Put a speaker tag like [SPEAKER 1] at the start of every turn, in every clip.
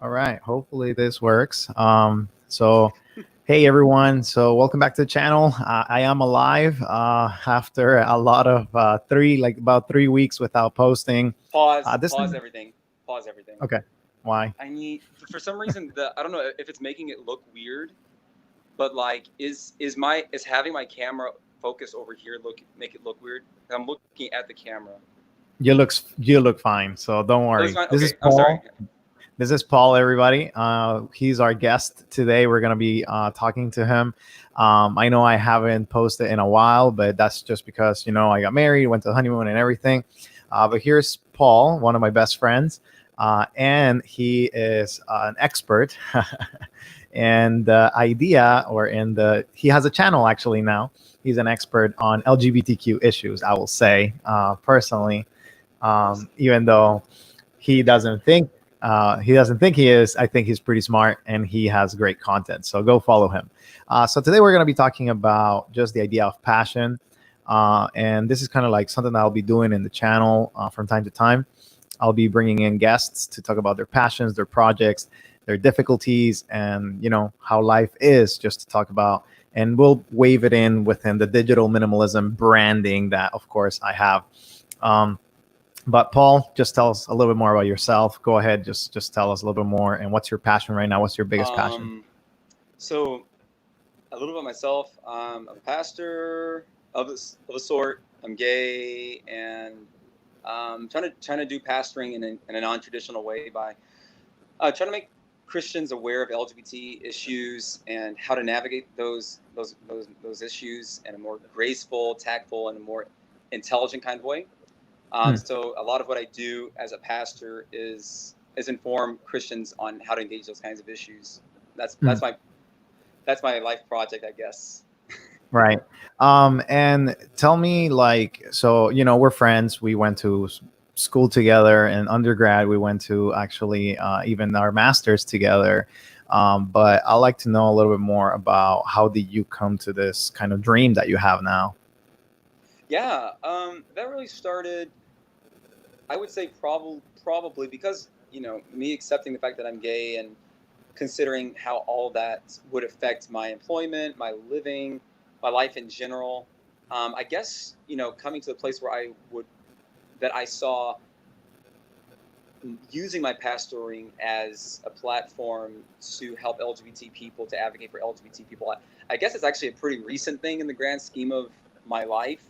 [SPEAKER 1] All right. Hopefully this works. Hey everyone. So, welcome back to the channel. I am alive after a lot of about 3 weeks without posting.
[SPEAKER 2] Pause.
[SPEAKER 1] This
[SPEAKER 2] Pause
[SPEAKER 1] time,
[SPEAKER 2] everything. Pause everything.
[SPEAKER 1] okay. Why?
[SPEAKER 2] I need for some reason the I don't know if it's making it look weird, but like is having my camera focus over here look make it look weird? I'm looking at the camera.
[SPEAKER 1] You look fine. So don't
[SPEAKER 2] It looks
[SPEAKER 1] worry.
[SPEAKER 2] fine.
[SPEAKER 1] This
[SPEAKER 2] Okay,
[SPEAKER 1] is
[SPEAKER 2] I'm sorry.
[SPEAKER 1] Paul. This is Paul, everybody. He's our guest today. We're going to be talking to him. I know I haven't posted in a while, but that's just because, I got married, went to the honeymoon and everything. But here's Paul, one of my best friends. And he is an expert in the idea or he has a channel actually now. He's an expert on LGBTQ issues, I will say, personally,
[SPEAKER 2] Awesome.
[SPEAKER 1] even though he doesn't think he doesn't think he is. I think he's pretty smart and he has great content. So go follow him. So today we're going to be talking about just the idea of passion, and this is kind of like something that I'll be doing in the channel from time to time. I'll be bringing in guests to talk about their passions, their projects, their difficulties, and how life is. Just to talk about, and we'll wave it in within the digital minimalism branding that, of course, I have. Um, but Paul, just tell us a little bit more about yourself. Go ahead, just tell us a little bit more. And what's your passion right now? What's your biggest passion?
[SPEAKER 2] Um, so a little about myself. I'm a pastor of a sort. I'm gay and trying to do pastoring in a non-traditional way by trying to make Christians aware of LGBT issues and how to navigate those issues in a more graceful, tactful, and a more intelligent kind of way.
[SPEAKER 1] Hmm.
[SPEAKER 2] So a lot of what I do as a pastor is inform Christians on how to engage those kinds of issues. That's
[SPEAKER 1] Hmm.
[SPEAKER 2] that's my that's my life project, I guess.
[SPEAKER 1] Right. And tell me, like, so we're friends. We went to school together, and undergrad we went to actually even our masters together. But I'd like to know a little bit more about how did you come to this kind of dream that you have now?
[SPEAKER 2] Yeah, that really started. I would say probably because me accepting the fact that I'm gay and considering how all that would affect my employment, my living, my life in general. I guess coming to the place where I saw using my pastoring as a platform to help LGBT people, to advocate for LGBT people. I guess it's actually a pretty recent thing in the grand scheme of my life.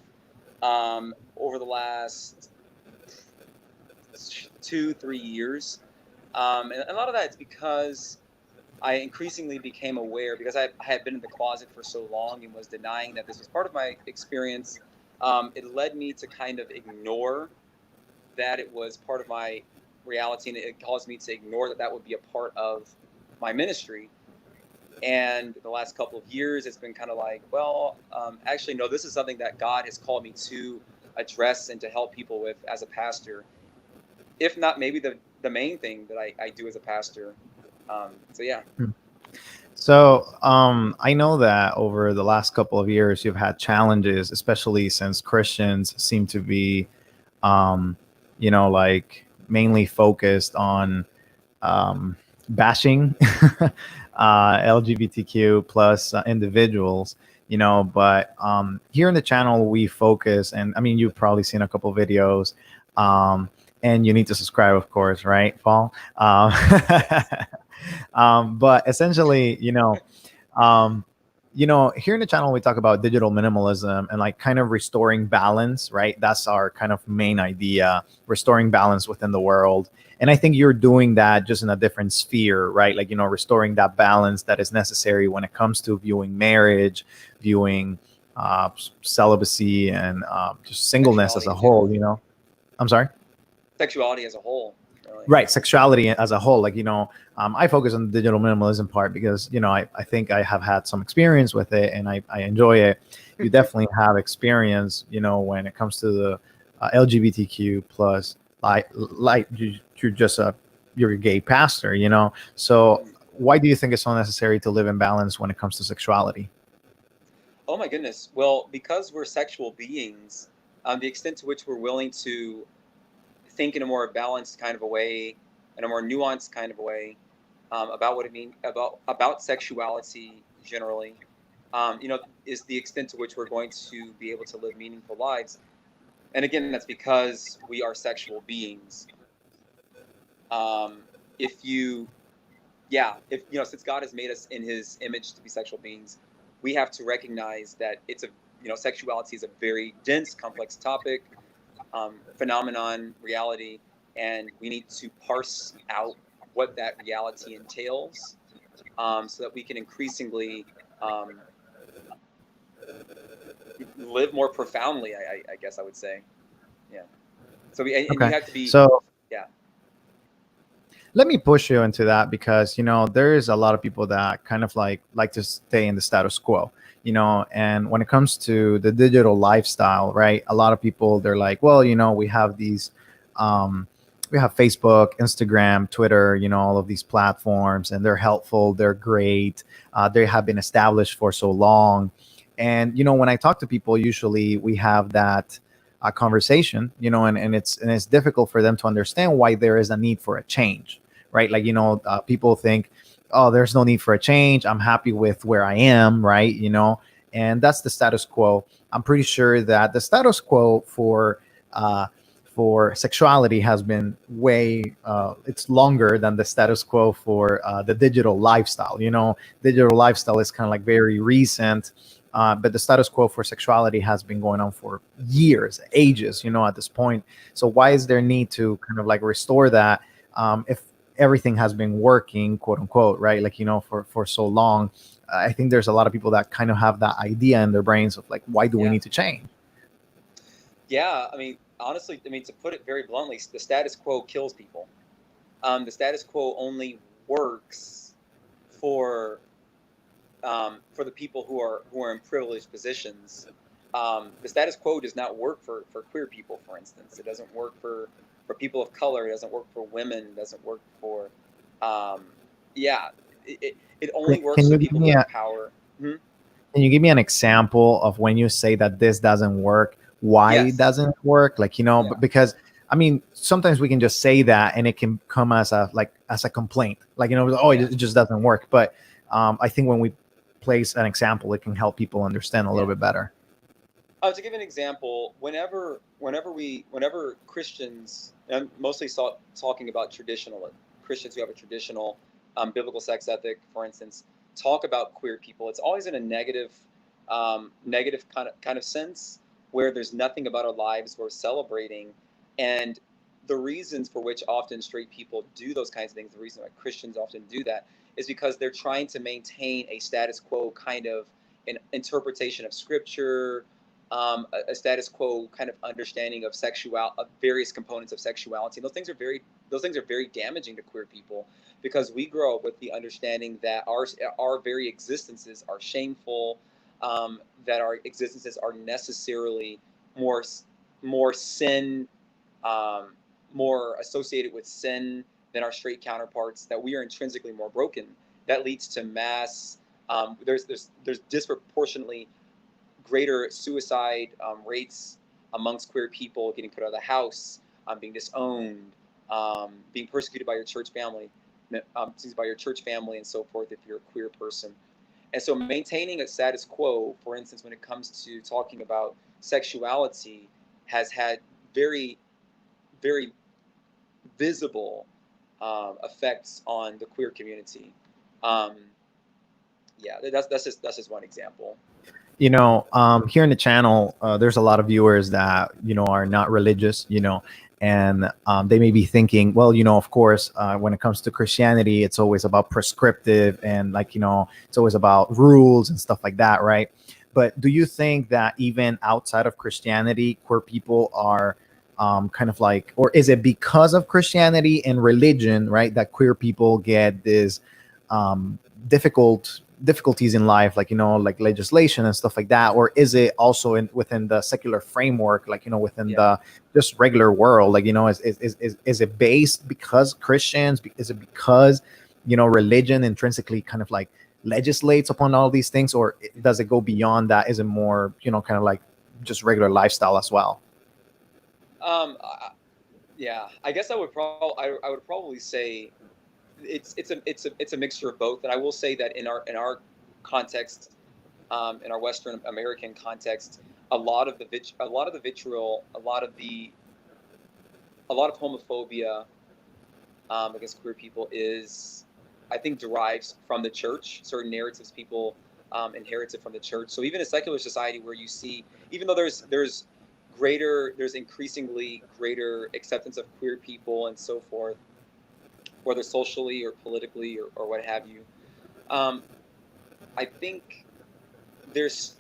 [SPEAKER 2] Over the last 2-3 years, and a lot of that is because I increasingly became aware because I had been in the closet for so long and was denying that this was part of my experience. It led me to kind of ignore that it was part of my reality, and it caused me to ignore that that would be a part of my ministry. And the last couple of years, it's been kind of like, well, actually, no, this is something that God has called me to address and to help people with as a pastor. If not, maybe the main thing that I do as a pastor. So yeah.
[SPEAKER 1] So I know that over the last couple of years, you've had challenges, especially since Christians seem to be, um, like mainly focused on bashing LGBTQ plus individuals. But here in the channel, we focus, and I mean, you've probably seen a couple videos. And you need to subscribe, of course, right, Paul?
[SPEAKER 2] Yes.
[SPEAKER 1] But essentially, um, here in the channel, we talk about digital minimalism and like kind of restoring balance, right? That's our kind of main idea, restoring balance within the world. And I think you're doing that just in a different sphere, right? Like, restoring that balance that is necessary when it comes to viewing marriage, viewing celibacy, and just singleness as
[SPEAKER 2] Sexuality
[SPEAKER 1] a
[SPEAKER 2] in
[SPEAKER 1] whole,
[SPEAKER 2] general.
[SPEAKER 1] I'm sorry.
[SPEAKER 2] Sexuality as a whole, really.
[SPEAKER 1] Right, sexuality as a whole, like, I focus on the digital minimalism part because I think I have had some experience with it and I enjoy it. You definitely have experience, when it comes to the LGBTQ plus, you're just you're a gay pastor, so
[SPEAKER 2] Mhm.
[SPEAKER 1] why do you think it's so necessary to live in balance when it comes to sexuality?
[SPEAKER 2] Oh my goodness. Well, because we're sexual beings, the extent to which we're willing to think in a more balanced kind of a way, in a more nuanced kind of a way, about what it means about sexuality generally, is the extent to which we're going to be able to live meaningful lives. And again, that's because we are sexual beings. If you, yeah, if since God has made us in His image to be sexual beings, we have to recognize that sexuality is a very dense, complex topic, phenomenon, reality, and we need to parse out what that reality entails, so that we can increasingly um, live more profoundly. I guess I would say, yeah. So and you
[SPEAKER 1] Okay.
[SPEAKER 2] have to be,
[SPEAKER 1] So
[SPEAKER 2] yeah,
[SPEAKER 1] let me push you into that because there is a lot of people that kind of like to stay in the status quo, and when it comes to the digital lifestyle, right, a lot of people, they're like, well, we have these um we have Facebook, Instagram, Twitter, all of these platforms, and they're helpful, they're great, they have been established for so long. And when I talk to people, usually we have that conversation, and it's difficult for them to understand why there is a need for a change, right? Like, people think, oh, there's no need for a change, I'm happy with where I am, right? And that's the status quo. I'm pretty sure that the status quo uh, for sexuality has been it's longer than the status quo for the digital lifestyle. Digital lifestyle is kind of like very recent, but the status quo for sexuality has been going on for years, ages, at this point. So why is there need to kind of like restore that, if everything has been working, quote unquote, right? Like, for so long. I think there's a lot of people that kind of have that idea in their brains of like, why do we
[SPEAKER 2] yeah,
[SPEAKER 1] need to change?
[SPEAKER 2] yeah. I mean, honestly, to put it very bluntly, the status quo kills people. The status quo only works for for the people who are in privileged positions. The status quo does not work for queer people, for instance. It doesn't work for people of color. It doesn't work for women. It doesn't work for, um, yeah. It only works
[SPEAKER 1] Can
[SPEAKER 2] for
[SPEAKER 1] you give
[SPEAKER 2] people
[SPEAKER 1] me
[SPEAKER 2] who
[SPEAKER 1] a
[SPEAKER 2] have power. Hmm.
[SPEAKER 1] Can you give me an example of when you say that this doesn't work, why it
[SPEAKER 2] Yes.
[SPEAKER 1] doesn't work? Like,
[SPEAKER 2] Yeah.
[SPEAKER 1] because I mean, sometimes we can just say that and it can come as a complaint, like, oh,
[SPEAKER 2] Yeah.
[SPEAKER 1] it just doesn't work. But I think when we place an example, it can help people understand a little
[SPEAKER 2] Yeah.
[SPEAKER 1] bit better.
[SPEAKER 2] To give an example, whenever Christians, and I'm mostly talking about traditional Christians who have a traditional biblical sex ethic, for instance, talk about queer people, it's always in a negative kind of sense, where there's nothing about our lives worth celebrating. And the reasons for which often straight people do those kinds of things, the reason why Christians often do that, is because they're trying to maintain a status quo kind of an interpretation of scripture, a status quo kind of understanding of various components of sexuality. And those things are very damaging to queer people, because we grow up with the understanding that our very existences are shameful, that our existences are necessarily more more sin, um, more associated with sin than our straight counterparts. That we are intrinsically more broken. That leads to mass. There's disproportionately greater suicide rates amongst queer people, getting put out of the house, being disowned, being persecuted by your church family, and so forth, if you're a queer person. And so maintaining a status quo, for instance, when it comes to talking about sexuality, has had very, very visible effects on the queer community. Um, yeah, that's just one example.
[SPEAKER 1] Here in the channel, there's a lot of viewers that are not religious, and they may be thinking, well, of course, when it comes to Christianity, it's always about prescriptive, and like, it's always about rules and stuff like that, right? But do you think that even outside of Christianity, queer people are kind of like, or is it because of Christianity and religion, right, that queer people get this um, difficulties in life, like, like legislation and stuff like that? Or is it also within the secular framework, like, within
[SPEAKER 2] Yeah.
[SPEAKER 1] the just regular world, like, is it based because Christians, is it because religion intrinsically kind of like legislates upon all these things, or does it go beyond that? Is it more, kind of like just regular lifestyle as well?
[SPEAKER 2] Um, I, yeah, I guess I would probably say it's a mixture of both. And I will say that in our context, in our Western American context, a lot of the vitriol, a lot of homophobia against queer people is, I think, derives from the church. Certain narratives people inherited from the church. So even in secular society, where you see, even though there's increasingly greater acceptance of queer people and so forth, whether socially or politically or what have you, um, I think there's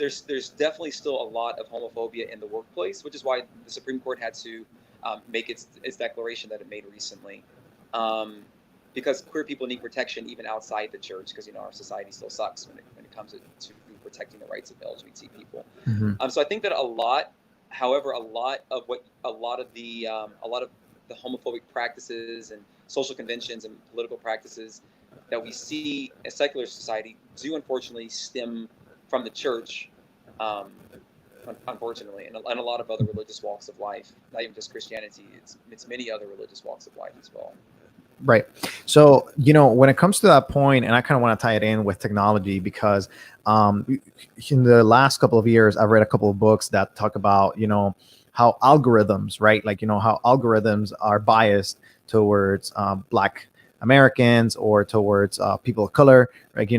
[SPEAKER 2] definitely still a lot of homophobia in the workplace, which is why the Supreme Court had to make its declaration that it made recently, um, because queer people need protection even outside the church, because our society still sucks when it comes to protecting the rights of LGBT people.
[SPEAKER 1] Hmm.
[SPEAKER 2] So I think that however, a lot of the homophobic practices and social conventions and political practices that we see in secular society do unfortunately stem from the church, um, unfortunately, and a lot of other religious walks of life. Not even just Christianity; it's many other religious walks of life as well.
[SPEAKER 1] Right. So, when it comes to that point, and I kind of want to tie it in with technology because in the last couple of years, I've read a couple of books that talk about, how algorithms, right? Like, how algorithms are biased towards Black Americans or towards people of color. Like,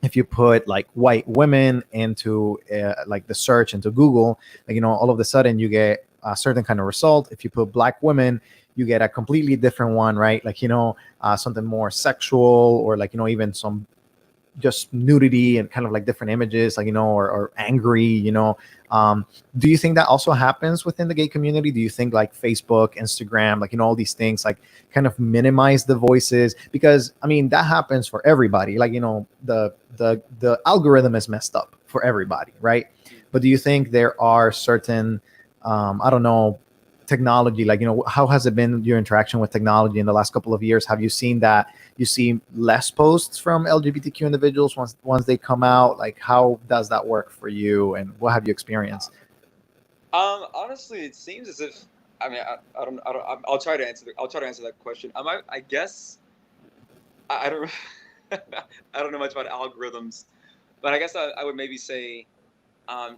[SPEAKER 1] if you put like white women into like the search into Google, like, all of a sudden you get a certain kind of result. If you put Black women, you get a completely different one, right? Like, something more sexual, or like, even some just nudity and kind of like different images, like, or angry, um, do you think that also happens within the gay community? Do you think like Facebook, Instagram, like, all these things like kind of minimize the voices? Because I mean, that happens for everybody. Like, the algorithm is messed up for everybody, right? But do you think there are certain I don't know, technology, like, how has it been your interaction with technology in the last couple of years? Have you seen that you see less posts from LGBTQ individuals once they come out? Like, how does that work for you, and what have you experienced?
[SPEAKER 2] Honestly, it seems as if, I mean, I don't. I'll try to answer. I'll try to answer that question. I guess I don't. I don't know much about algorithms, but I guess I would maybe say, um,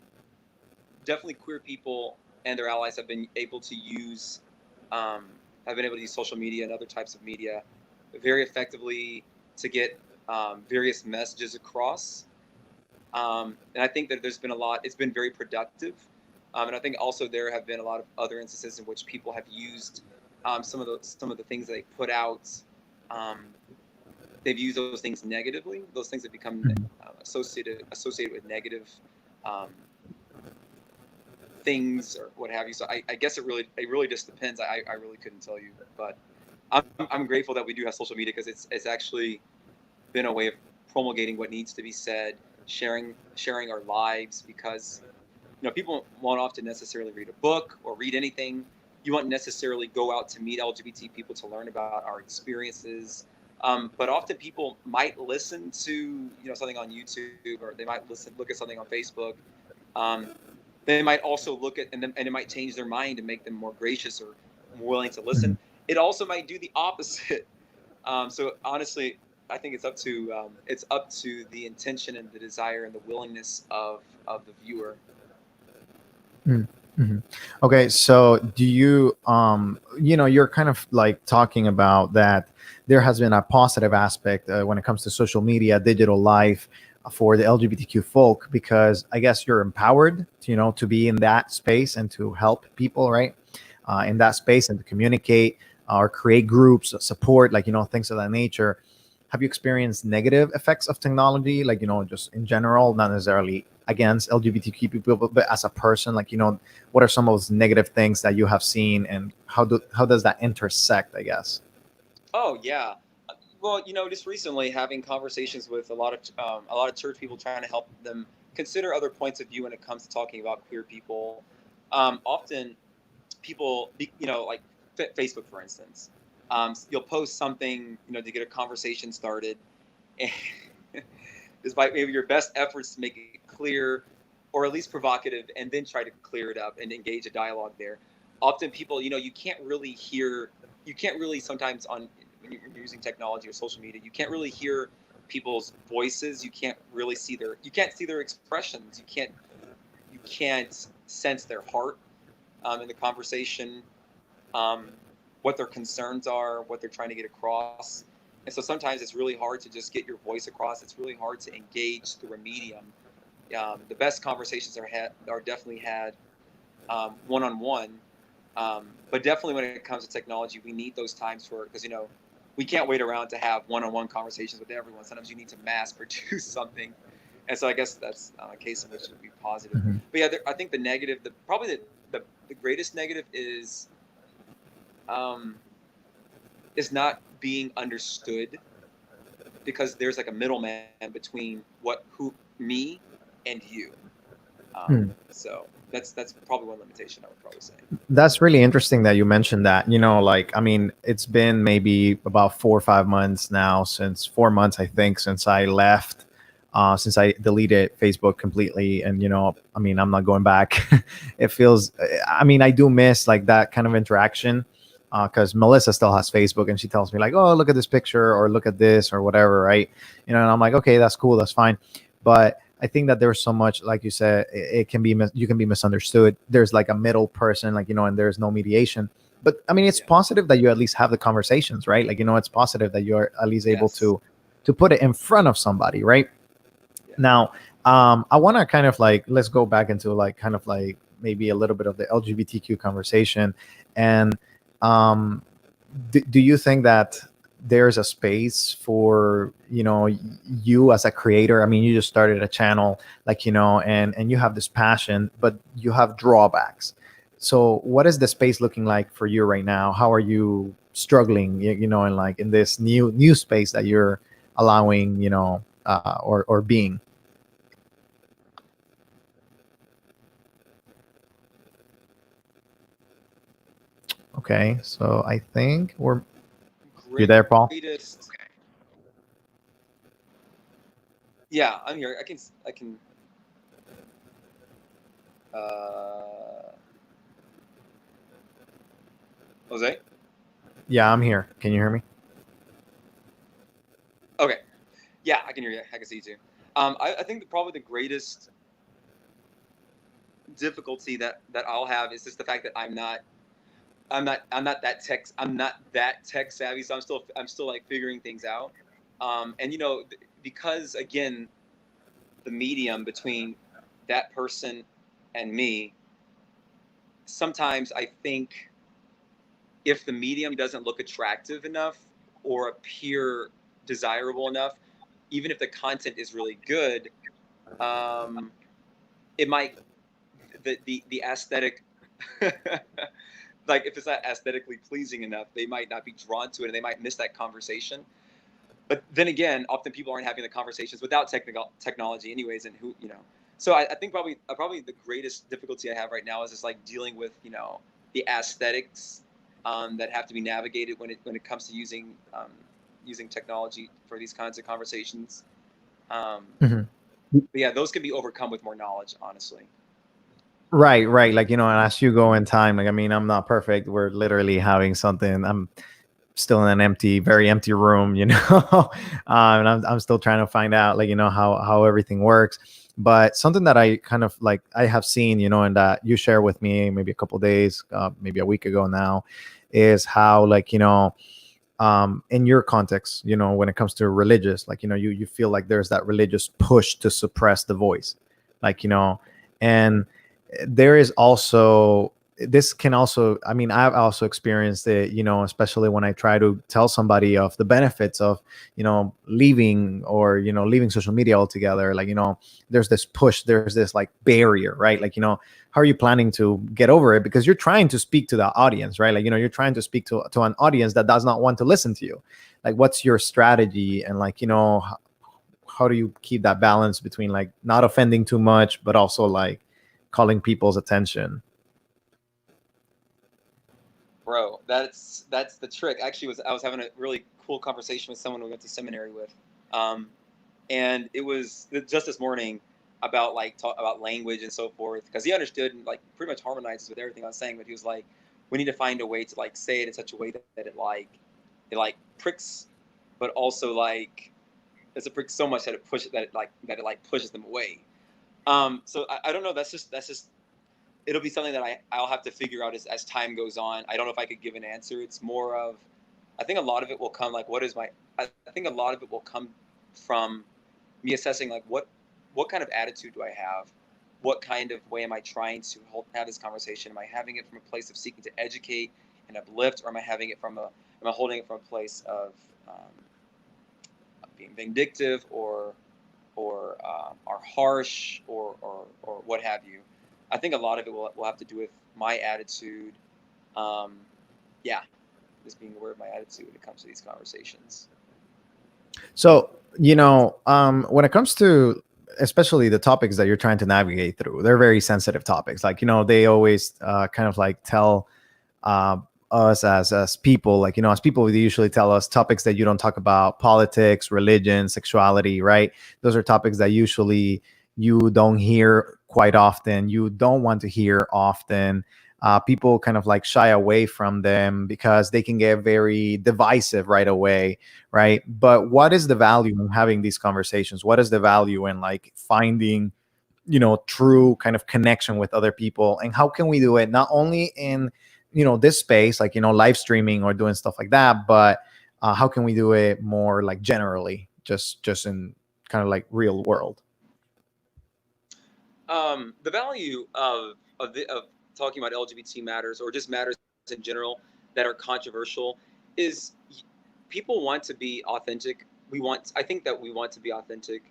[SPEAKER 2] definitely queer people and their allies um, have been able to use social media and other types of media very effectively to get various messages across. And I think that there's been a lot. It's been very productive, and I think also there have been a lot of other instances in which people have used some of the things that they put out. Um, they've used those things negatively. Those things have become
[SPEAKER 1] Mhm.
[SPEAKER 2] associated with negative um, things or what have you. So I guess it really just depends. I really couldn't tell you, but I'm grateful that we do have social media, because it's actually been a way of promulgating what needs to be said, sharing our lives, because people won't often necessarily read a book or read anything. You won't necessarily go out to meet LGBT people to learn about our experiences. But often people might listen to something on YouTube, or they might look at something on Facebook. Um, they might also look at, and it might change their mind and make them more gracious or more willing to listen.
[SPEAKER 1] Mhm.
[SPEAKER 2] It also might do the opposite. So honestly, I think it's up to the intention and the desire and the willingness of the viewer.
[SPEAKER 1] Mm-hmm. Okay, so do you you're kind of like talking about that there has been a positive aspect when it comes to social media, digital life for the LGBTQ folk, because I guess you're empowered to, to be in that space and to help people, right? In that space, and to communicate or create groups of support, like, things of that nature. Have you experienced negative effects of technology, like, just in general, not necessarily against LGBTQ people, but as a person, like, what are some of those negative things that you have seen, and how does that intersect, I guess?
[SPEAKER 2] Oh yeah. Well, just recently having conversations with a lot of church people, trying to help them consider other points of view when it comes to talking about queer people. Often people, like Facebook, for instance, you'll post something, to get a conversation started, and despite maybe your best efforts to make it clear or at least provocative, and then try to clear it up and engage a dialogue there. Often people, you can't really sometimes on when you're using technology or social media, you can't really hear people's voices. You can't really see their expressions. You can't sense their heart in the conversation, um, what their concerns are, what they're trying to get across. And so sometimes it's really hard to just get your voice across. It's really hard to engage through a medium. The best conversations are definitely had one-on-one. But definitely when it comes to technology, we need those times because, we can't wait around to have one-on-one conversations with everyone. Sometimes you need to mass produce something. And so I guess that's a case in which it would be positive.
[SPEAKER 1] Hmm.
[SPEAKER 2] But yeah, I think the negative, probably the greatest negative um, is not being understood, because there's like a middleman between me and you. So that's probably one limitation I would probably say.
[SPEAKER 1] That's really interesting that you mentioned that. Like, I mean, it's been maybe about 4 or 5 months now, since 4 months, I think, since I left, since I deleted Facebook completely. And, I mean, I'm not going back. It feels, I mean, I do miss like that kind of interaction. Because Melissa still has Facebook, and she tells me like, "Oh, look at this picture, or look at this, or whatever," right? And I'm like, "Okay, that's cool, that's fine." But I think that there's so much, like you said, it can be you can be misunderstood. There's like a middle person, like, and there's no mediation. But I mean, it's
[SPEAKER 2] Yeah.
[SPEAKER 1] positive that you at least have the conversations, right? Like, it's positive that you're at least able
[SPEAKER 2] Yes.
[SPEAKER 1] to put it in front of somebody, right?
[SPEAKER 2] Yeah.
[SPEAKER 1] Now, I want to kind of like, let's go back into like kind of like maybe a little bit of the LGBTQ conversation. And um, do you think that there's a space for, you as a creator? I mean, you just started a channel, like, and you have this passion, but you have drawbacks. So what is the space looking like for you right now? How are you struggling, in like in this new space that you're allowing, or being? Okay, so I think you there, Paul?
[SPEAKER 2] Greatest. Yeah, I'm here. I can. Uh, Jose.
[SPEAKER 1] Yeah, I'm here. Can you hear me?
[SPEAKER 2] Okay. Yeah, I can hear you. I can see you too. I think probably the greatest difficulty that I'll have is just the fact that I'm not that tech savvy, so I'm still like figuring things out. And because again, the medium between that person and me, sometimes I think if the medium doesn't look attractive enough or appear desirable enough, even if the content is really good, um, it might the aesthetic like if it's not aesthetically pleasing enough, they might not be drawn to it and they might miss that conversation. But then again, often people aren't having the conversations without technology anyways, and so I think probably the greatest difficulty I have right now is just like dealing with the aesthetics that have to be navigated when it comes to using technology for these kinds of conversations. um,
[SPEAKER 1] Mhm.
[SPEAKER 2] but yeah, those can be overcome with more knowledge, honestly.
[SPEAKER 1] Right. Like, and as you go in time, like, I mean, I'm not perfect. We're literally having something. I'm still in an very empty room, and I'm still trying to find out, like, how everything works. But something that I kind of like, I have seen, and that you share with me maybe a couple days, maybe a week ago now, is how, like, in your context, when it comes to religious, like, you feel like there's that religious push to suppress the voice, like, and there is also, this can also, I mean, I've also experienced it, especially when I try to tell somebody of the benefits of, leaving, or, leaving social media altogether. Like, there's this push, there's this like barrier, right? Like, how are you planning to get over it? Because you're trying to speak to the audience, right? Like, you're trying to speak to an audience that does not want to listen to you. Like, what's your strategy? And like, how do you keep that balance between like not offending too much, but also like calling people's attention?
[SPEAKER 2] Bro, that's the trick. Actually, I was having a really cool conversation with someone we went to seminary with, um, and it was just this morning about like talk about language and so forth, because he understood and like pretty much harmonizes with everything I was saying. But he was like, we need to find a way to like say it in such a way that it pricks, but also like it's a prick so much that it pushes them away. So I don't know. That's just it'll be something that I'll have to figure out as time goes on. I don't know if I could give an answer. It's more of, I think a lot of it will come like, I think a lot of it will come from me assessing like what kind of attitude do I have? What kind of way am I trying to have this conversation? Am I having it from a place of seeking to educate and uplift, or am I holding it from a place of being vindictive or harsh or what have you? I think a lot of it will have to do with my attitude. Um, yeah, just being aware of my attitude when it comes to these conversations.
[SPEAKER 1] So, when it comes to especially the topics that you're trying to navigate through, they're very sensitive topics. Like, they always kind of like tell uh, us as people, like, as people, they usually tell us topics that you don't talk about: politics, religion, sexuality, right? Those are topics that usually you don't hear quite often. You don't want to hear often. People kind of like shy away from them because they can get very divisive right away, right? But what is the value in having these conversations? What is the value in like finding, true kind of connection with other people? And how can we do it not only in, this space, like, live streaming or doing stuff like that, but how can we do it more like generally, just in kind of like real world?
[SPEAKER 2] The value of talking about LGBT matters, or just matters in general that are controversial, is people want to be authentic. I think that we want to be authentic.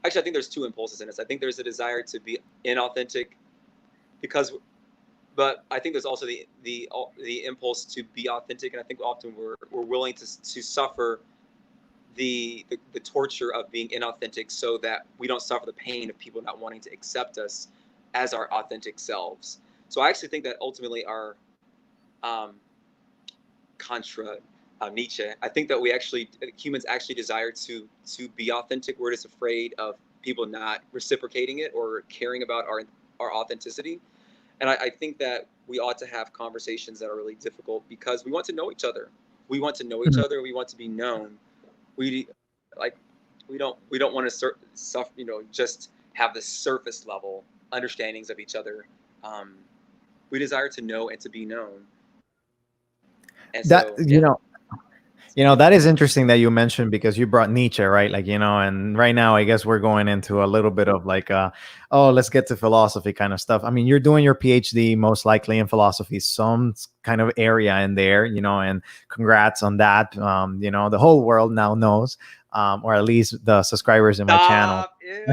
[SPEAKER 2] Actually, I think there's two impulses in us. I think there's a desire to be inauthentic because, but I think there's also the impulse to be authentic, and I think often we're willing to suffer the torture of being inauthentic so that we don't suffer the pain of people not wanting to accept us as our authentic selves. So I actually think that ultimately our contra Nietzsche, I think that humans actually desire to be authentic. We're just afraid of people not reciprocating it or caring about our authenticity. And I think that we ought to have conversations that are really difficult because we want to know each other. We want to know each other. We want to be known. We like we don't want to just have the surface level understandings of each other. We desire to know and to be known. And
[SPEAKER 1] That
[SPEAKER 2] so, yeah.
[SPEAKER 1] that is interesting that you mentioned, because you brought Nietzsche, right? Like, and right now I guess we're going into a little bit of like oh, let's get to philosophy kind of stuff. I mean, you're doing your PhD most likely in philosophy, some kind of area in there, and congrats on that. The whole world now knows, or at least the subscribers in my channel.
[SPEAKER 2] Ew.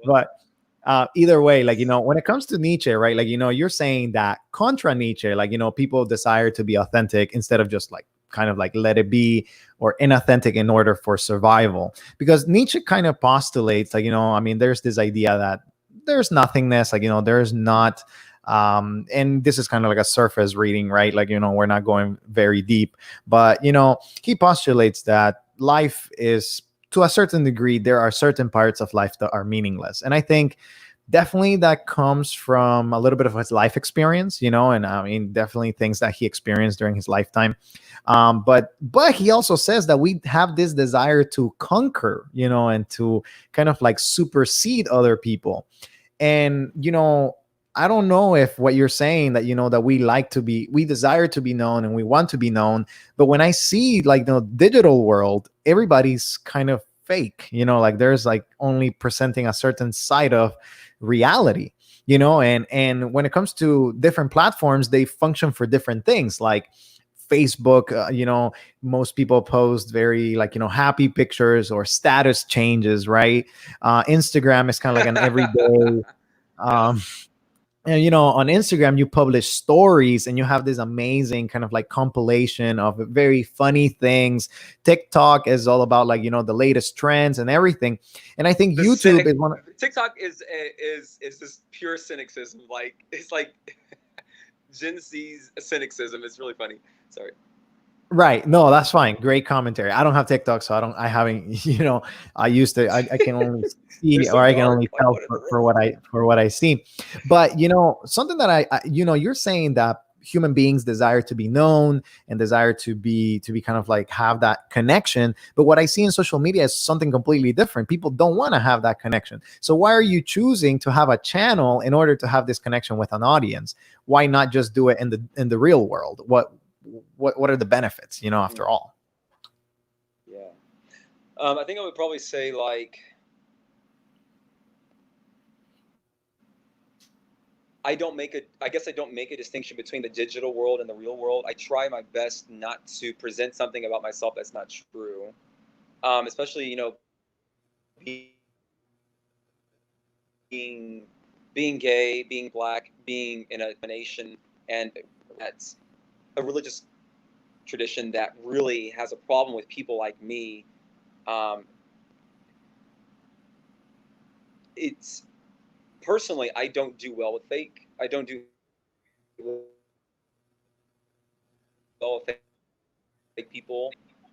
[SPEAKER 1] But either way, like, when it comes to Nietzsche, right? Like, you're saying that contra Nietzsche, like, people desire to be authentic instead of just like kind of like let it be, or inauthentic in order for survival. Because Nietzsche kind of postulates, like, I mean, there's this idea that there's nothingness, like, there's not, and this is kind of like a surface reading, right? Like, we're not going very deep, but, he postulates that life is, to a certain degree, there are certain parts of life that are meaningless. And I think definitely that comes from a little bit of his life experience, and I mean, definitely things that he experienced during his lifetime. But he also says that we have this desire to conquer, and to kind of like supersede other people. And, I don't know if what you're saying, that, that we desire to be known and we want to be known. But when I see like the digital world, everybody's kind of fake, like there's like only presenting a certain side of reality, and when it comes to different platforms, they function for different things. Like Facebook, most people post very like, happy pictures or status changes, right? Instagram is kind of like an everyday
[SPEAKER 2] Yeah.
[SPEAKER 1] um and on Instagram you publish stories and you have this amazing kind of like compilation of very funny things. TikTok is all about like, the latest trends and everything. And I think YouTube is one of,
[SPEAKER 2] TikTok is just pure cynicism. Like it's like Gen Z's cynicism. It's really funny. Sorry.
[SPEAKER 1] right. No, that's fine. Great commentary. I don't have TikTok, so I haven't, I used to, I can only
[SPEAKER 2] They're
[SPEAKER 1] see,
[SPEAKER 2] so
[SPEAKER 1] or I can
[SPEAKER 2] dark.
[SPEAKER 1] only
[SPEAKER 2] Like
[SPEAKER 1] tell
[SPEAKER 2] what in the
[SPEAKER 1] for
[SPEAKER 2] world?
[SPEAKER 1] what I see. But, something that you're saying that human beings desire to be known and desire to be kind of like have that connection. But what I see in social media is something completely different. People don't want to have that connection. So why are you choosing to have a channel in order to have this connection with an audience? Why not just do it in the real world? What are the benefits, after all?
[SPEAKER 2] Yeah. I think I would probably say, like, I guess I don't make a distinction between the digital world and the real world. I try my best not to present something about myself that's not true. Especially, being being gay, being black, being in a nation, and that's a religious tradition that really has a problem with people like me. Um, it's Personally, I don't do well with fake. I don't do well with fake people.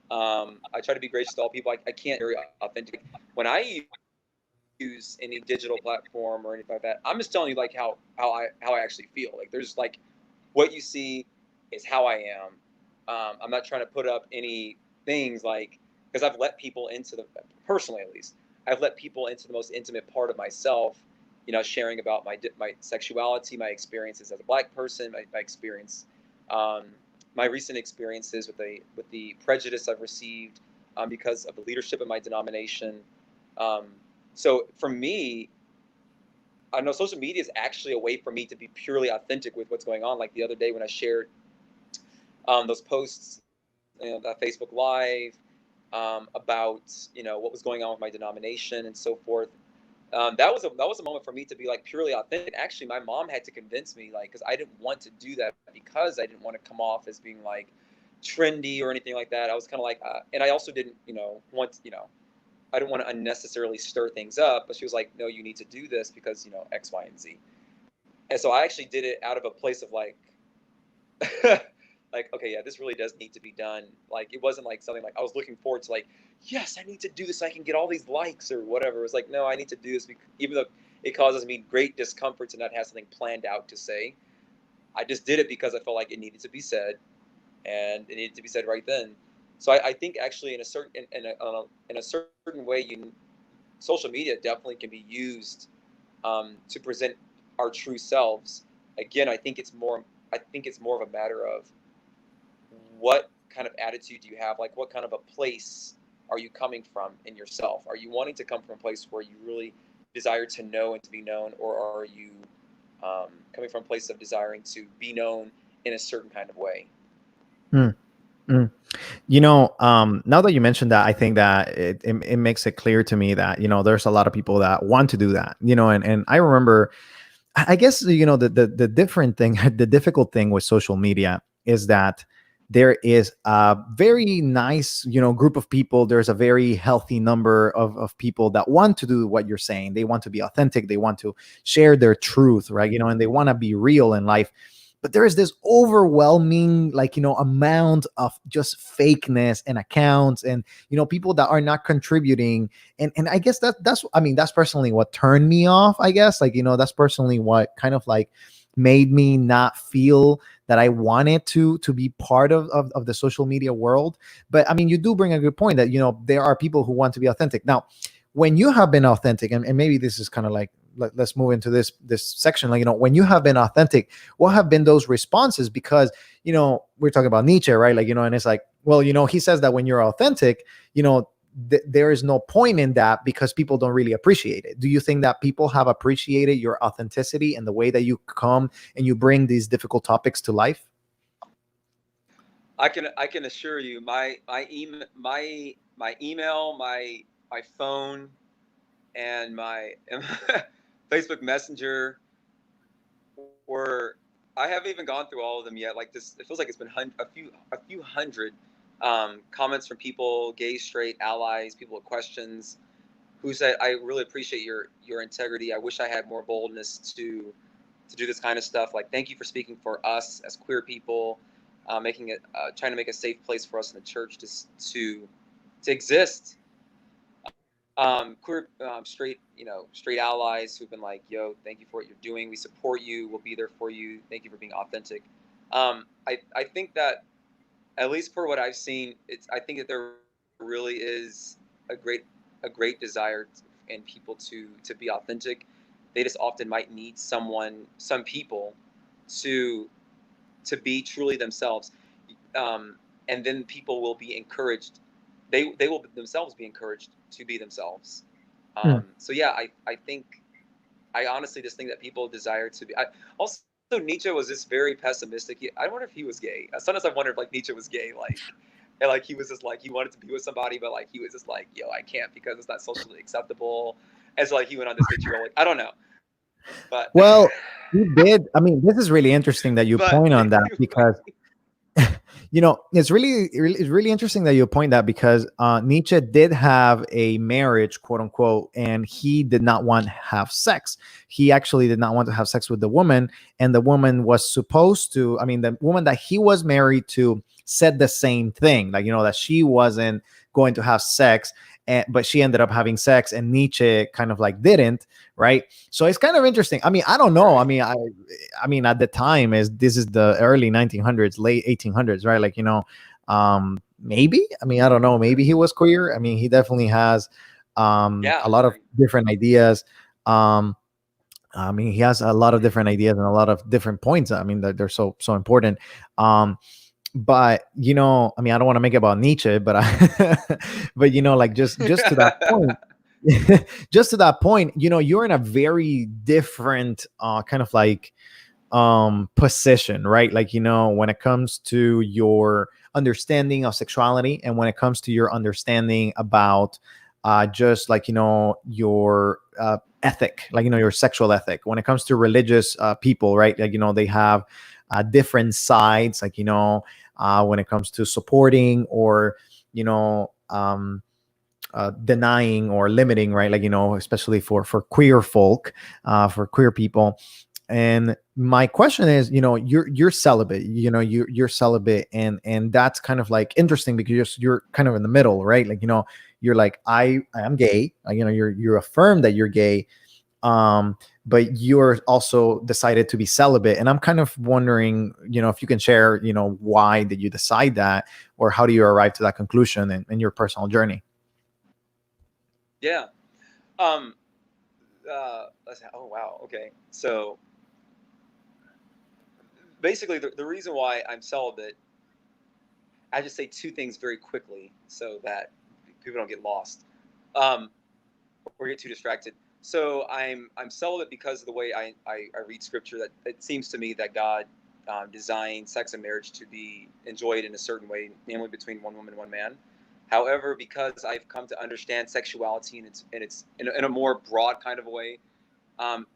[SPEAKER 2] I try to be gracious to all people. I can't be very authentic. When I use any digital platform or anything like that, I'm just telling you, like, how I actually feel. Like, there's, like, what you see is how I am. I'm not trying to put up any things, like, because I've let people into personally, at least, I've let people into the most intimate part of myself. Sharing about my sexuality, my experiences as a black person, my experience, um, my recent experiences with the prejudice I've received, because of the leadership of my denomination. Um, so for me, I know social media is actually a way for me to be purely authentic with what's going on. Like the other day when I shared, those posts, that Facebook Live, about, what was going on with my denomination and so forth. That was a moment for me to be, like, purely authentic. Actually, my mom had to convince me, like, because I didn't want to do that, because I didn't want to come off as being, like, trendy or anything like that. I was kind of like, and I also didn't, want, I didn't want to unnecessarily stir things up. But she was like, no, you need to do this because, X, Y, and Z. And so I actually did it out of a place of, like, like, okay, yeah, this really does need to be done. Like, it wasn't like something like I was looking forward to, like, yes, I need to do this so I can get all these likes or whatever. It was like, no, I need to do this because, even though it causes me great discomfort to not have something planned out to say, I just did it because I felt like it needed to be said, and it needed to be said right then. So I think actually in a certain way, social media definitely can be used, to present our true selves. Again, I think it's more of a matter of what kind of attitude do you have? Like, what kind of a place are you coming from in yourself? Are you wanting to come from a place where you really desire to know and to be known, or are you, coming from a place of desiring to be known in a certain kind of way?
[SPEAKER 1] Hmm. Mm. Now that you mentioned that, I think that it makes it clear to me that, there's a lot of people that want to do that, and I remember, I guess, the different thing, the difficult thing with social media is that there is a very nice, group of people. There's a very healthy number of people that want to do what you're saying. They want to be authentic. They want to share their truth, right? And they want to be real in life. But there is this overwhelming, like, amount of just fakeness and accounts and, people that are not contributing. And I guess that's personally what turned me off, I guess. Like, that's personally what kind of like made me not feel that I wanted to be part of the social media world. But I mean, you do bring a good point that, there are people who want to be authentic. Now, when you have been authentic, and maybe this is kind of like, let's move into this section, like, when you have been authentic, what have been those responses? Because, we're talking about Nietzsche, right? Like, and it's like, well, he says that when you're authentic, there is no point in that because people don't really appreciate it. Do you think that people have appreciated your authenticity and the way that you come and you bring these difficult topics to life?
[SPEAKER 2] I can assure you, my email, my phone, and my Facebook Messenger were. I haven't even gone through all of them yet. Like, this, it feels like it's been a few hundred, comments from people, gay, straight, allies, people with questions, who said, "I really appreciate your integrity. I wish I had more boldness to do this kind of stuff. Like, thank you for speaking for us as queer people, making it trying to make a safe place for us in the church to exist." Queer, straight allies who've been like, "Yo, thank you for what you're doing. We support you. We'll be there for you. Thank you for being authentic." I think that, at least for what I've seen, I think that there really is a great desire in people to be authentic. They just often might need some people to be truly themselves, and then people will be encouraged. They will themselves be encouraged to be themselves.
[SPEAKER 1] Hmm.
[SPEAKER 2] So yeah, I think, I honestly just think that people desire to be. Also, Nietzsche was just very pessimistic. I wonder if he was gay. Sometimes I wonder if like Nietzsche was gay, and like he was just like he wanted to be with somebody, but like he was just like, yo, I can't because it's not socially acceptable. And so like he went on this vitriolic. I don't know, but
[SPEAKER 1] Well, he did. I mean, this is really interesting that you
[SPEAKER 2] but
[SPEAKER 1] point on that
[SPEAKER 2] anyway,
[SPEAKER 1] because it's really interesting that you point that because Nietzsche did have a marriage, quote unquote, and he did not want to have sex. He actually did not want to have sex with the woman, and the woman was supposed to. I mean, the woman that he was married to said the same thing, like that she wasn't going to have sex, but she ended up having sex, and Nietzsche kind of like didn't, right? So it's kind of interesting. I mean, I don't know.
[SPEAKER 2] right,
[SPEAKER 1] I mean, at the time, is this is the early 1900s, late 1800s, right? Like, maybe. I mean, I don't know. Maybe he was queer. I mean, he definitely has a
[SPEAKER 2] yeah,
[SPEAKER 1] lot of different ideas. Um, I mean, he has a lot of different ideas and a lot of different points. I mean, they're so important. But I mean, I don't want to make it about Nietzsche, but but like just to that point, just to that point, you're in a very different kind of like position, right? Like, when it comes to your understanding of sexuality and when it comes to your understanding about just like your ethic, like your sexual ethic. When it comes to religious people, right? Like, they have different sides, like, when it comes to supporting or denying or limiting, right? Like, especially for queer folk, for queer people. And my question is, you're celibate, you're celibate, and that's kind of like interesting because you're kind of in the middle, right? Like, you're like, I am gay, you affirm that you're gay, but you're also decided to be celibate. And I'm kind of wondering, if you can share, why did you decide that, or how do you arrive to that conclusion in your personal journey?
[SPEAKER 2] yeah. Um, oh wow, okay. So basically, the reason why I'm celibate, I just say two things very quickly so that people don't get lost, um, or get too distracted. So I'm celibate because of the way I read scripture. That it seems to me that God designed sex and marriage to be enjoyed in a certain way, namely between one woman and one man. However, because I've come to understand sexuality in its in a more broad kind of a way, um,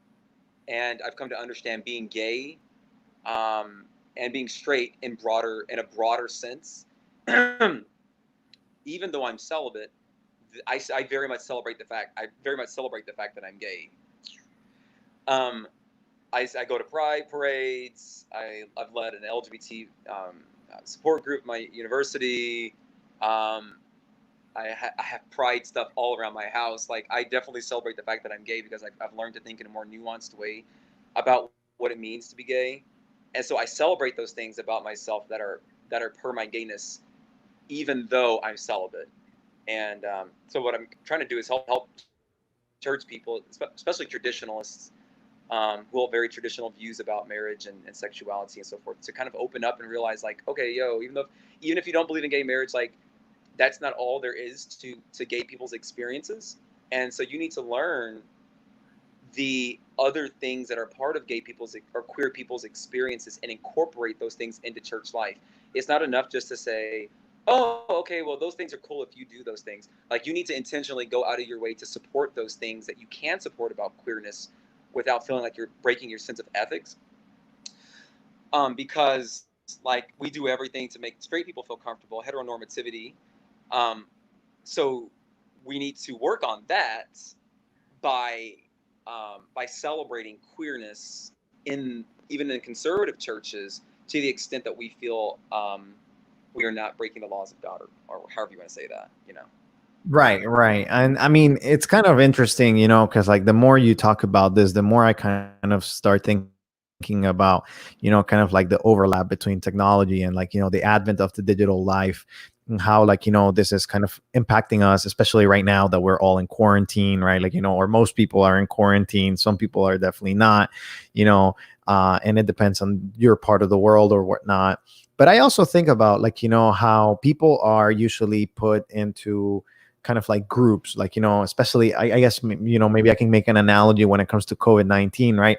[SPEAKER 2] and I've come to understand being gay, and being straight in a broader sense. Even though I'm celibate, I very much celebrate the fact that I'm gay. Um, I go to pride parades. I've led an LGBT support group at my university. Um, I have pride stuff all around my house. Like, I definitely celebrate the fact that I'm gay because I've learned to think in a more nuanced way about what it means to be gay, and so I celebrate those things about myself that are per my gayness, even though I'm celibate. And so what I'm trying to do is help church people, especially traditionalists, who hold very traditional views about marriage and sexuality and so forth, to kind of open up and realize, like, okay, yo, even if you don't believe in gay marriage, like, that's not all there is to gay people's experiences. And so you need to learn the other things that are part of gay people's or queer people's experiences and incorporate those things into church life. It's not enough just to say, oh, okay, well, those things are cool if you do those things. Like, you need to intentionally go out of your way to support those things that you can support about queerness without feeling like you're breaking your sense of ethics. Because, like, we do everything to make straight people feel comfortable, heteronormativity. Um, so we need to work on that by by celebrating queerness in even in conservative churches, to the extent that we feel we are not breaking the laws of God, or however you want to say that.
[SPEAKER 1] Right. And I mean, it's kind of interesting, because like the more you talk about this, the more I kind of start thinking thinking about, kind of like the overlap between technology and like, the advent of the digital life, and how like, this is kind of impacting us, especially right now that we're all in quarantine, right? Like, or most people are in quarantine. Some people are definitely not, and it depends on your part of the world or whatnot. But I also think about like, how people are usually put into kind of like groups, like, especially, I guess, maybe I can make an analogy when it comes to COVID-19, right?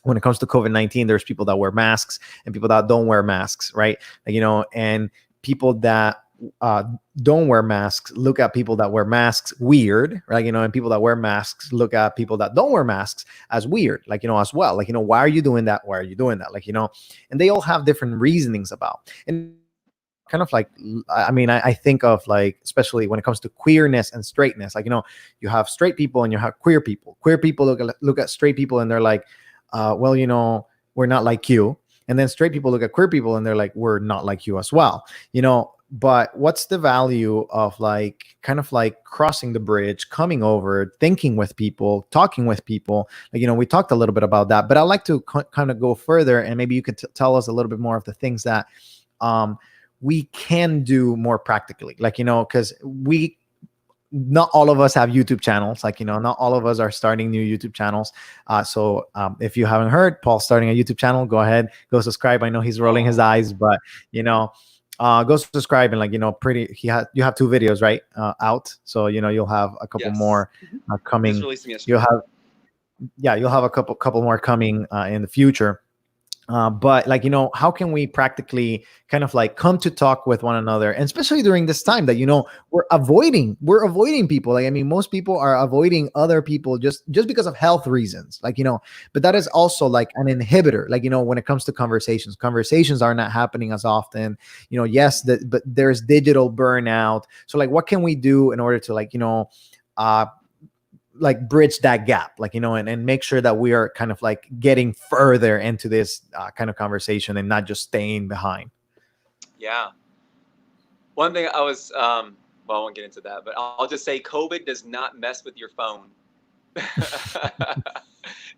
[SPEAKER 1] When it comes to COVID-19, there's people that wear masks and people that don't wear masks, right? Like, and people that uh, don't wear masks look at people that wear masks weird, right? And people that wear masks look at people that don't wear masks as weird, like, as well. Like, why are you doing that? Why are you doing that? Like, and they all have different reasonings about. And kind of like, I mean, I think of like, especially when it comes to queerness and straightness, like, you have straight people and you have queer people. Queer people look at straight people and they're like, well, we're not like you. And then straight people look at queer people and they're like, we're not like you as well, but what's the value of like kind of like crossing the bridge, coming over, thinking with people, talking with people? Like, we talked a little bit about that, but I'd like to kind of go further, and maybe you could tell us a little bit more of the things that we can do more practically, like, because not all of us have YouTube channels, like, not all of us are starting new YouTube channels. So if you haven't heard, Paul's starting a YouTube channel. Go ahead, go subscribe. I know he's rolling his eyes, but go subscribe, and like, you have 2 videos, right, out. So you'll have a couple
[SPEAKER 2] Yes.
[SPEAKER 1] more coming.
[SPEAKER 2] Just released them
[SPEAKER 1] You'll
[SPEAKER 2] yesterday.
[SPEAKER 1] have, yeah, you'll have a couple more coming in the future. But like, how can we practically kind of like come to talk with one another, and especially during this time that, we're avoiding people. Like, I mean, most people are avoiding other people just because of health reasons, like, but that is
[SPEAKER 2] Right.
[SPEAKER 1] also like an inhibitor, like, when it comes to conversations are not happening as often, yes, but there's digital burnout. So like, what can we do in order to like, uh like bridge that gap, like, and make sure that we are kind of like getting further into this kind of conversation and not just staying behind?
[SPEAKER 2] Yeah. One thing I was, well, I won't get into that, but I'll just say COVID does not mess with your phone.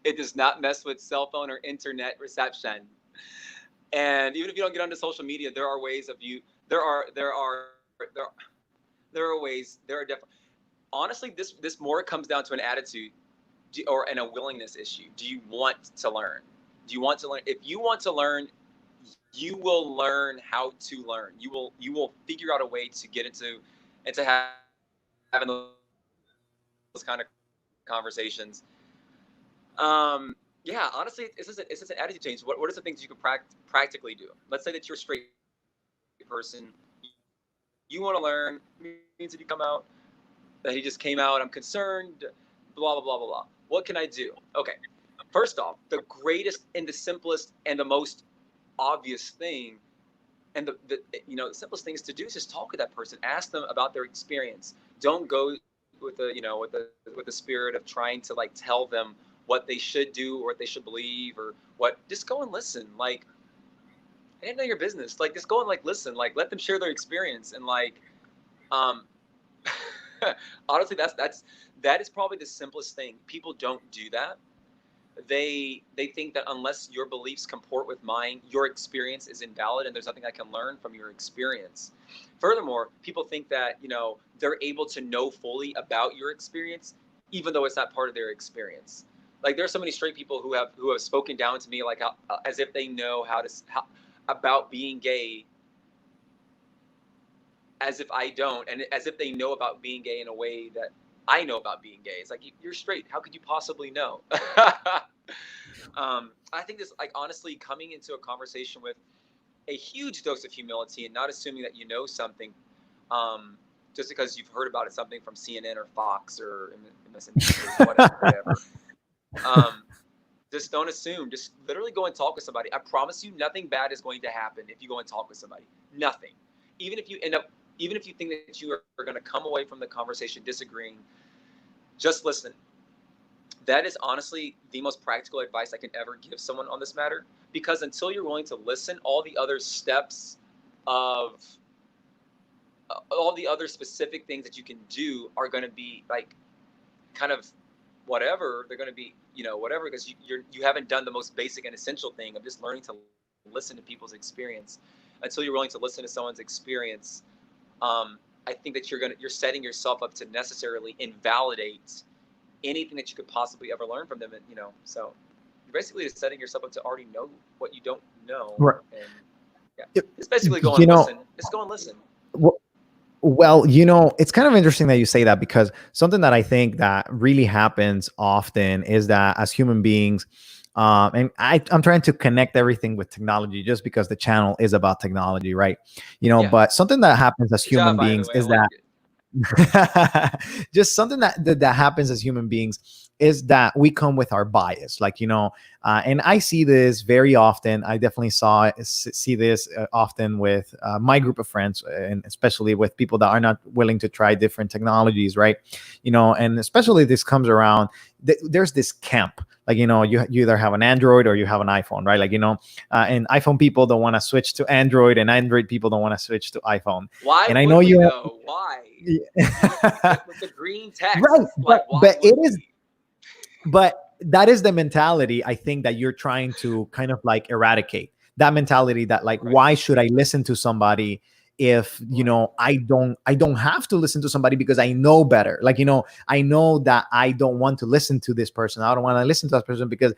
[SPEAKER 2] It does not mess with cell phone or internet reception. And even if you don't get onto social media, there are ways of you. There are there are ways. There are definitely. Honestly, this more comes down to an attitude, or and a willingness issue. Do you want to learn? Do you want to learn? If you want to learn, you will learn how to learn. You will figure out a way to get into having those kind of conversations. Yeah, honestly, it's just an attitude change. What are some things you could practically do? Let's say that you're a straight person. You want to learn. Means if you come out that he just came out, I'm concerned. Blah blah blah blah blah. What can I do? Okay, first off, the greatest and the simplest and the most obvious thing, and the simplest things to do is just talk with that person. Ask them about their experience. Don't go with the spirit of trying to like tell them what they should do or what they should believe or what. Just go and listen. Like, I didn't know your business. Like, just go and like listen. Like, let them share their experience and like, um, honestly, that is probably the simplest thing. People don't do that. They think that unless your beliefs comport with mine, your experience is invalid and there's nothing I can learn from your experience. Furthermore, people think that, they're able to know fully about your experience even though it's not part of their experience. Like, there's so many straight people who have spoken down to me like as if they know about being gay, as if I don't, and as if they know about being gay in a way that I know about being gay. It's like, you're straight. How could you possibly know? I think this, like, honestly, coming into a conversation with a huge dose of humility and not assuming that you know something, just because you've heard about it, something from CNN or Fox or MSNBC or whatever. Um, just don't assume. Just literally go and talk with somebody. I promise you, nothing bad is going to happen if you go and talk with somebody. Nothing. Even if you end up, even if you think that you are going to come away from the conversation disagreeing, just listen. That is honestly the most practical advice I can ever give someone on this matter. Because until you're willing to listen, all the other steps of all the other specific things that you can do are going to be like kind of whatever, they're going to be, whatever, because you haven't done the most basic and essential thing of just learning to listen to people's experience. Until you're willing to listen to someone's experience, I think that you're setting yourself up to necessarily invalidate anything that you could possibly ever learn from them. And so you're basically just setting yourself up to already know what you don't know.
[SPEAKER 1] Right.
[SPEAKER 2] And yeah, it's basically go
[SPEAKER 1] You
[SPEAKER 2] and
[SPEAKER 1] know,
[SPEAKER 2] listen. Just go and listen.
[SPEAKER 1] well, it's kind of interesting that you say that, because something that I think that really happens often is that as human beings, and I'm trying to connect everything with technology just because the channel is about technology, right?
[SPEAKER 2] Yeah.
[SPEAKER 1] But something that happens as
[SPEAKER 2] Good job,
[SPEAKER 1] human
[SPEAKER 2] by the
[SPEAKER 1] beings
[SPEAKER 2] way. I
[SPEAKER 1] is
[SPEAKER 2] like
[SPEAKER 1] that
[SPEAKER 2] it.
[SPEAKER 1] just something that happens as human beings is that we come with our bias, like and I see this very often. I definitely see this often with my group of friends, and especially with people that are not willing to try different technologies, right? And especially this comes around, there's this camp, like you either have an Android or you have an iPhone, right? Like and iPhone people don't want to switch to Android, and Android people don't want to switch to iPhone.
[SPEAKER 2] Why
[SPEAKER 1] And I
[SPEAKER 2] would
[SPEAKER 1] know
[SPEAKER 2] we
[SPEAKER 1] you
[SPEAKER 2] though? Why?
[SPEAKER 1] yeah.
[SPEAKER 2] With the green text,
[SPEAKER 1] Right,
[SPEAKER 2] like why
[SPEAKER 1] but
[SPEAKER 2] would
[SPEAKER 1] it is,
[SPEAKER 2] we?
[SPEAKER 1] but that is the mentality, I think, that you're trying to kind of like eradicate. That mentality that, like,
[SPEAKER 2] Right.
[SPEAKER 1] why should I listen to somebody if
[SPEAKER 2] Right.
[SPEAKER 1] I don't have to listen to somebody, because I know better. Like I know that I don't want to listen to this person. I don't want to listen to that person because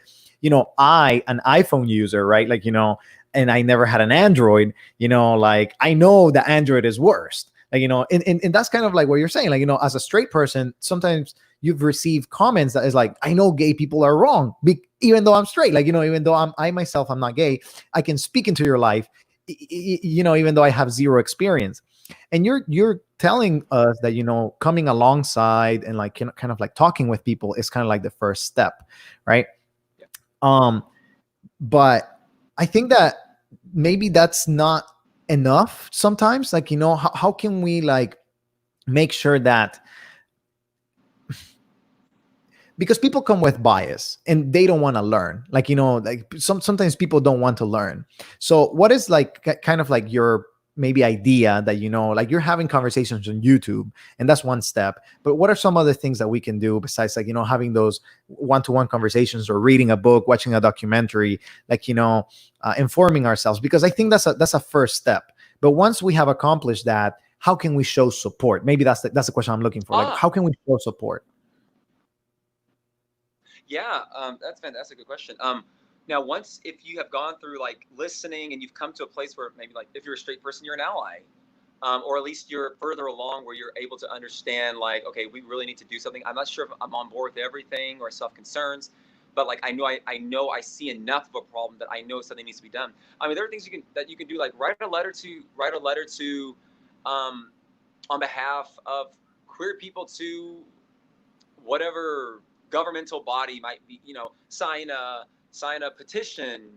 [SPEAKER 1] I, an iPhone user, right? Like and I never had an Android. Like I know that Android is worst. Like and that's kind of like what you're saying. Like as a straight person, sometimes you've received comments that is like, I know gay people are wrong, even though I'm straight. Like even though I myself, I'm not gay, I can speak into your life, even though I have zero experience. And you're telling us that coming alongside and like kind of like talking with people is kind of like the first step, right?
[SPEAKER 2] Yeah.
[SPEAKER 1] um but I think that maybe that's not enough sometimes. Like how can we like make sure that, because people come with bias and they don't want to learn, like like sometimes people don't want to learn. So what is like kind of like your maybe idea that like you're having conversations on YouTube, and that's one step, but what are some other things that we can do besides like having those one-to-one conversations, or reading a book, watching a documentary, like informing ourselves? Because I think that's a first step. But once we have accomplished that, how can we show support? Maybe that's the question I'm looking for. Like,
[SPEAKER 2] Ah,
[SPEAKER 1] how can we show support?
[SPEAKER 2] yeah. That's a good question. Now, once if you have gone through like listening and you've come to a place where maybe like if you're a straight person, you're an ally, or at least you're further along where you're able to understand like, okay, we really need to do something. I'm not sure if I'm on board with everything or self concerns, but like I see enough of a problem that I know something needs to be done. I mean, there are things you can do, like write a letter to, um, on behalf of queer people to whatever governmental body might be, sign a petition,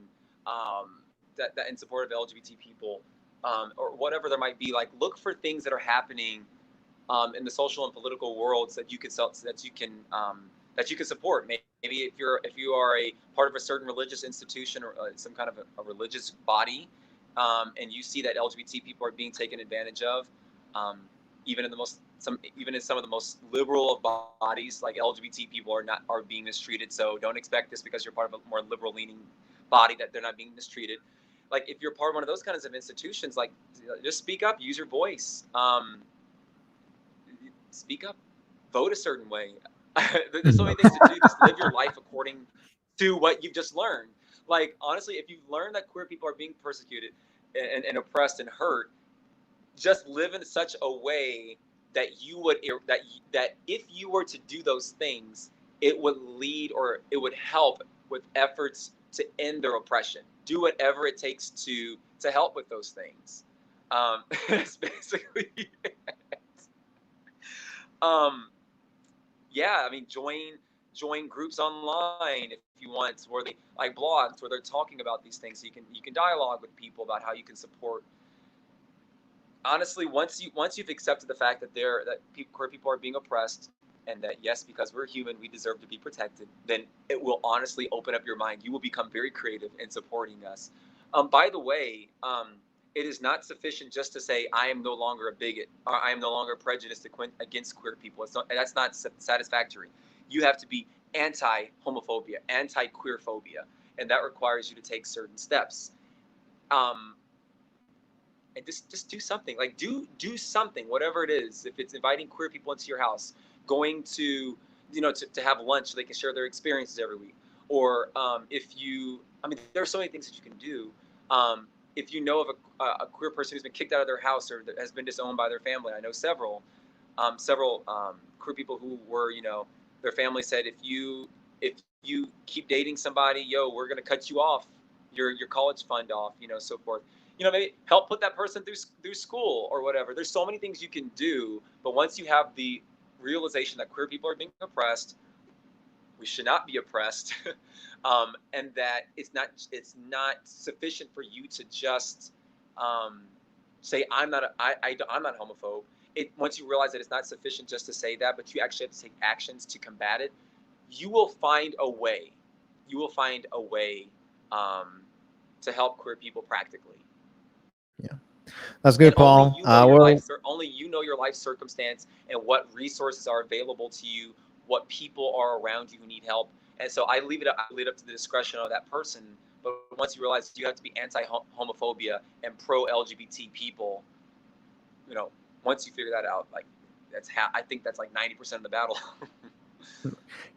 [SPEAKER 2] that in support of LGBT people, or whatever there might be. Like, look for things that are happening in the social and political worlds that you can support. Maybe if you are a part of a certain religious institution, or some kind of a religious body, and you see that LGBT people are being taken advantage of, um, even in some of the most liberal of bodies, like LGBT people are being mistreated. So don't expect this because you're part of a more liberal leaning body that they're not being mistreated. Like, if you're part of one of those kinds of institutions, like, just speak up, use your voice, speak up, vote a certain way. There's so many things to do. Just live your life according to what you've just learned. Like, honestly, if you've learned that queer people are being persecuted and oppressed and hurt, just live in such a way that you would that if you were to do those things, it would lead, or it would help with efforts to end their oppression. Do whatever it takes to help with those things. It's basically um, yeah. I mean, join groups online if you want, where they like blogs where they're talking about these things, so you can dialogue with people about how you can support. Honestly, once you've accepted the fact that queer people are being oppressed, and that, yes, because we're human, we deserve to be protected, then it will honestly open up your mind. You will become very creative in supporting us. By the way, it is not sufficient just to say I am no longer a bigot, or I am no longer prejudiced against queer people. That's not satisfactory. you have to be anti-homophobia, anti-queer phobia, and that requires you to take certain steps. Um, and just do something. Like do something, whatever it is. If it's inviting queer people into your house, going to to have lunch so they can share their experiences every week, or if you, I mean, there are so many things that you can do. If you know of a queer person who's been kicked out of their house or that has been disowned by their family, I know several queer people who were, their family said, if you keep dating somebody, yo, we're gonna cut you off, your college fund off, so forth. Maybe help put that person through school or whatever. There's so many things you can do, but once you have the realization that queer people are being oppressed, we should not be oppressed, and that it's not sufficient for you to just say I'm not homophobe. Once you realize that it's not sufficient just to say that, but you actually have to take actions to combat it, you will find a way. You will find a way to help queer people practically.
[SPEAKER 1] Yeah, that's
[SPEAKER 2] And
[SPEAKER 1] good, Paul.
[SPEAKER 2] only you know your life circumstance and what resources are available to you, what people are around you who need help. And so I leave it up to the discretion of that person. But once you realize you have to be anti-homophobia and pro-LGBT people, once you figure that out, like I think that's like 90% of the battle.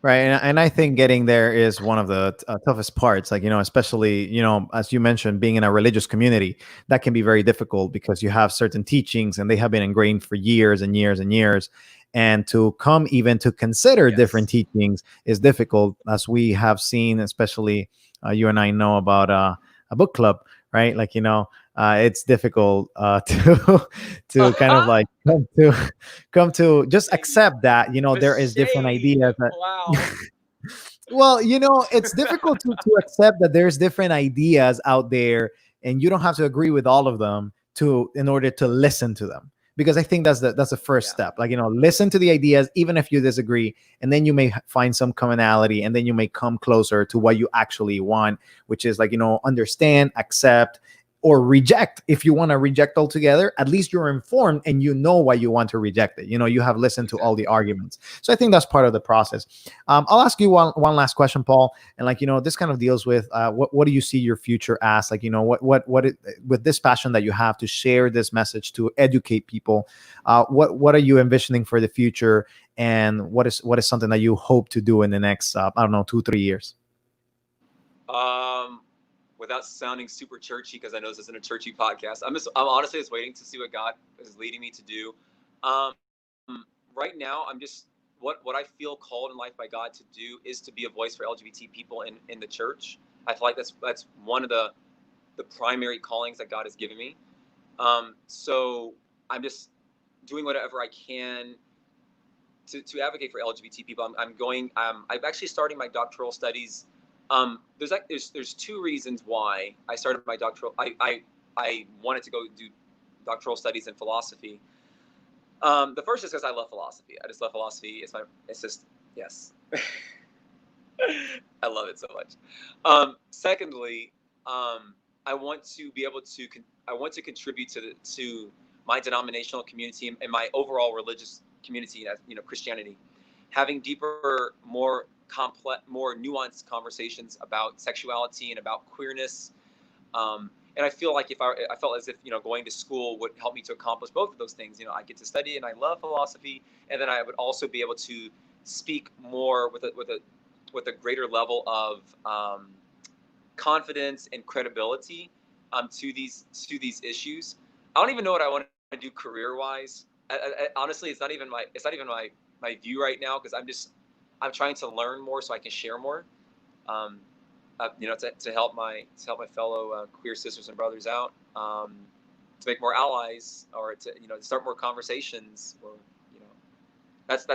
[SPEAKER 1] Right, and I think getting there is one of the toughest parts. Like, especially, as you mentioned, being in a religious community, that can be very difficult because you have certain teachings and they have been ingrained for years and years and years. And to come even to consider different
[SPEAKER 2] Yes.
[SPEAKER 1] teachings is difficult, as we have seen, especially you and I know about a book club, right? Like, it's difficult to kind of like come to just
[SPEAKER 2] Shade.
[SPEAKER 1] accept that
[SPEAKER 2] The
[SPEAKER 1] there is different
[SPEAKER 2] shade.
[SPEAKER 1] ideas that
[SPEAKER 2] Wow.
[SPEAKER 1] well, it's difficult to accept that there's different ideas out there, and you don't have to agree with all of them to in order to listen to them. Because I think that's the first
[SPEAKER 2] Yeah.
[SPEAKER 1] step. Like, listen to the ideas, even if you disagree, and then you may find some commonality, and then you may come closer to what you actually want, which is like, understand, accept, or reject. If you want to reject altogether, at least you're informed and you know why you want to reject it. You have listened to all the
[SPEAKER 2] Exactly.
[SPEAKER 1] arguments. So I think that's part of the process. I'll ask you one last question, Paul, and like, this kind of deals with what do you see your future as? Like, with this passion that you have to share this message to educate people, what are you envisioning for the future, and what is something that you hope to do in the next I don't know, 2-3 years?
[SPEAKER 2] Um, Without sounding super churchy, because I know this isn't a churchy podcast, I'm honestly just waiting to see what God is leading me to do. Um, right now, I'm just what I feel called in life by God to do is to be a voice for LGBT people in the church. I feel like that's one of the primary callings that God has given me. So I'm just doing whatever I can to advocate for LGBT people. I'm actually starting my doctoral studies. There's two reasons why I started my doctoral. I wanted to go do doctoral studies in philosophy. The first is because I love philosophy. I just love philosophy. It's just yes. I love it so much. Secondly, I want to be able to I want to contribute to my denominational community and my overall religious community, as Christianity, having deeper, more complex, more nuanced conversations about sexuality and about queerness. And I feel like I felt as if going to school would help me to accomplish both of those things. I get to study and I love philosophy, and then I would also be able to speak more with a greater level of confidence and credibility to these issues. I don't even know what I want to do career wise. Honestly, it's not even my view right now, because I'm trying to learn more so I can share more. Um, to help my fellow queer sisters and brothers out, to make more allies, or to start more conversations, or you know, that's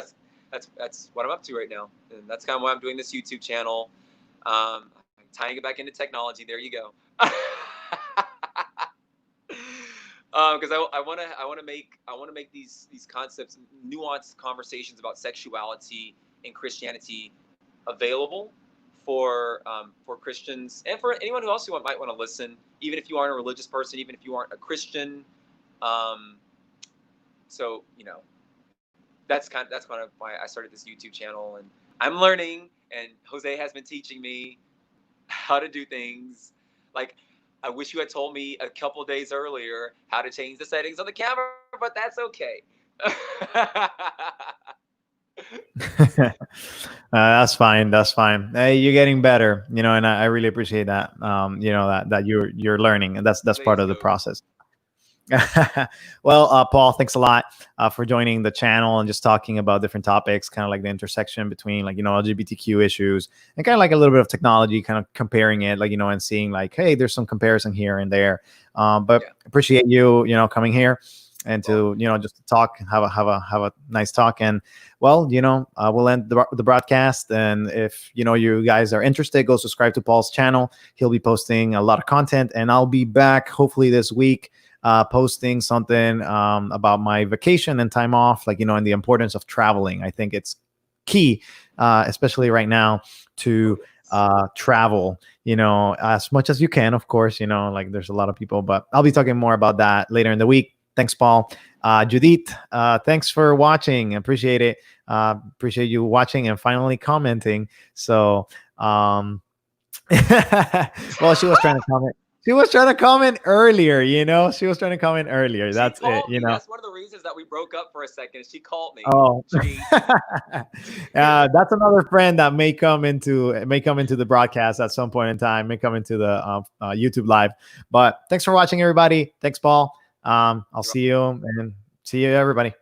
[SPEAKER 2] what I'm up to right now, and that's kind of why I'm doing this YouTube channel, tying it back into technology. There you go. Because I want to make these concepts, nuanced conversations about sexuality and Christianity, available for Christians and for anyone who else who might want to listen, even if you aren't a religious person, even if you aren't a Christian. Um, so that's kind of why I started this YouTube channel, and I'm learning, and Jose has been teaching me how to do things. Like, I wish you had told me a couple days earlier how to change the settings on the camera, but that's okay.
[SPEAKER 1] That's fine. That's fine. Hey, you're getting better, and I really appreciate that. That you're learning, and that's part
[SPEAKER 2] Thanks,
[SPEAKER 1] of the
[SPEAKER 2] Coach.
[SPEAKER 1] process. Well, Paul, thanks a lot for joining the channel and just talking about different topics, kind of like the intersection between LGBTQ issues and kind of like a little bit of technology, kind of comparing it, and seeing like, hey, there's some comparison here and there. But
[SPEAKER 2] Yeah.
[SPEAKER 1] appreciate you, coming here and to just to talk, have a nice talk. And well, we'll end the broadcast. And if you guys are interested, go subscribe to Paul's channel. He'll be posting a lot of content, and I'll be back hopefully this week posting something about my vacation and time off, and the importance of traveling. I think it's key, especially right now, to travel, as much as you can, of course. Like there's a lot of people, but I'll be talking more about that later in the week. Thanks, Paul. Judith, thanks for watching. Appreciate it. Appreciate you watching and finally commenting. So, well, she was trying to comment. She was trying to comment earlier, She was trying to comment earlier.
[SPEAKER 2] She
[SPEAKER 1] That's
[SPEAKER 2] called
[SPEAKER 1] it,
[SPEAKER 2] me. That's one of the reasons that we broke up for a second. She called me.
[SPEAKER 1] Oh, that's another friend that may come into the broadcast at some point in time. May come into the YouTube live. But thanks for watching, everybody. Thanks, Paul. I'll see you, and see you, everybody.